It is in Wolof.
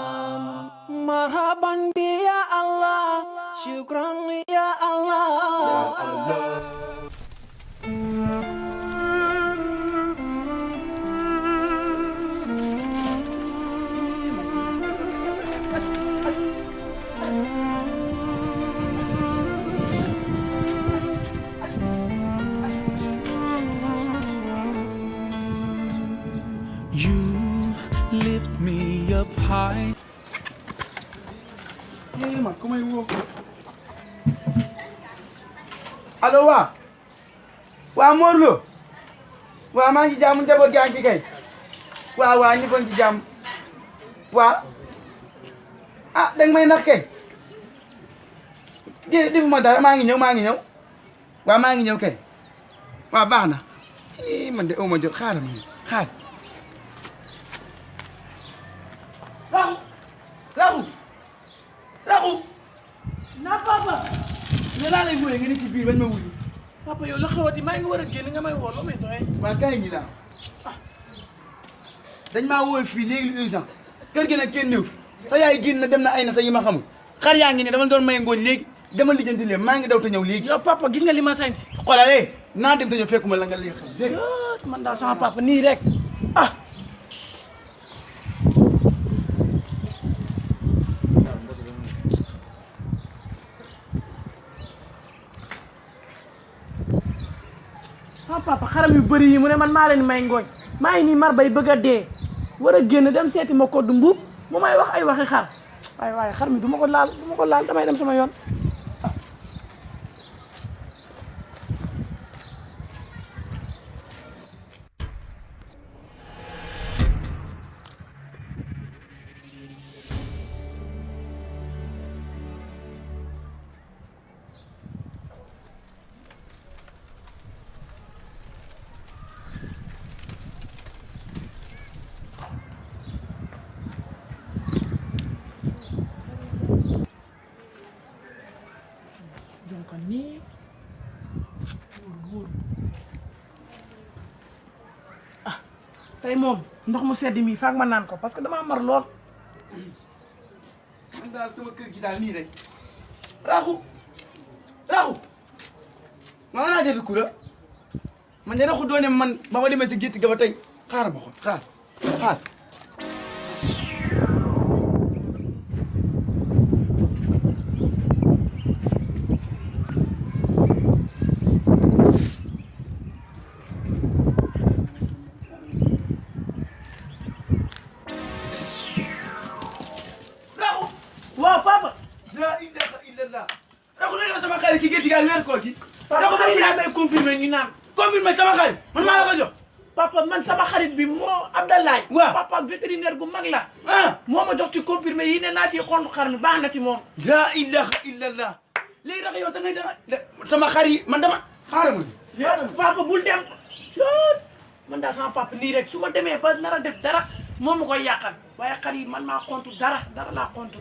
Ramadan. Marhaban bi ya Allah, syukran ya Allah. You lift me up high. Man ku may woo allo waa Mor Lo waa maa ngi jàmm njaboot gaa ngi fi kay waa ñu ngi ci jàmm waa danga may nax kay defuma dara maa ngi ñëw waa maa ngi ñëw kay waa baax na man de aw ma jot xaaral ma xaar Raxu na papa ne laa lay wóoree nga ne ci biir bañ ma wuyu papa yow la xewati maa ngi war a génn nga may woo loo may doyee. waa kaay ñi laa dañ maa woo fii léegi lu urgent kër gi nag kenn ñëw sa yaay génn na dem na ay na te yi ma xamul xar yaa ngi ne dama doon may ngooñ léegi dama lijjanti leen maa ngi daw te ñëw léegi yow papa gis nga li ma sañ si. xoolal naa dem te ñëw fekkuma la nga li xam léegi man daal sama papa nii rek papa xaram yu bëri yi mu ne man maa leen may ngooñ maa ngi nii mar bay bëgg a dee war a génn dem seeti ma koddu mbuub mu may wax ay waxi xar waaye xar mi du ma ko laal damay dem sama yoon. donc nii wóor tey moom ndox mu sedd mi faak ma naan ko parce que damaa mar lool. man daal sama kër gi daal nii rek Raxu ma naa jël kura man de Raxu doone man ba ma demee si gétt ga ba tey xaaral ma xool xaar waaw papa. la ilaha illallah Raxu ne def sama xarit ci gétt gi ak weer koor gi papa xarit laa may confirmer ñu naan. confirmé sama xarit man maa la ko jox papa man sama xarit bi moo Abdallah. waaw papa vétérinaire gu mag la. moo ma jox ci confirmer yi ne naa ci xontu xar mi baax na ci moom. la ilaha illallah léegi Raxu yow da ngay sama xarit man dama xaaral ma papa bul dem. man daal sama papa nii rek su ma demee ba nar a def dara moom ma koy yàqal waaye xar yi man maa xontu dara laa xontu.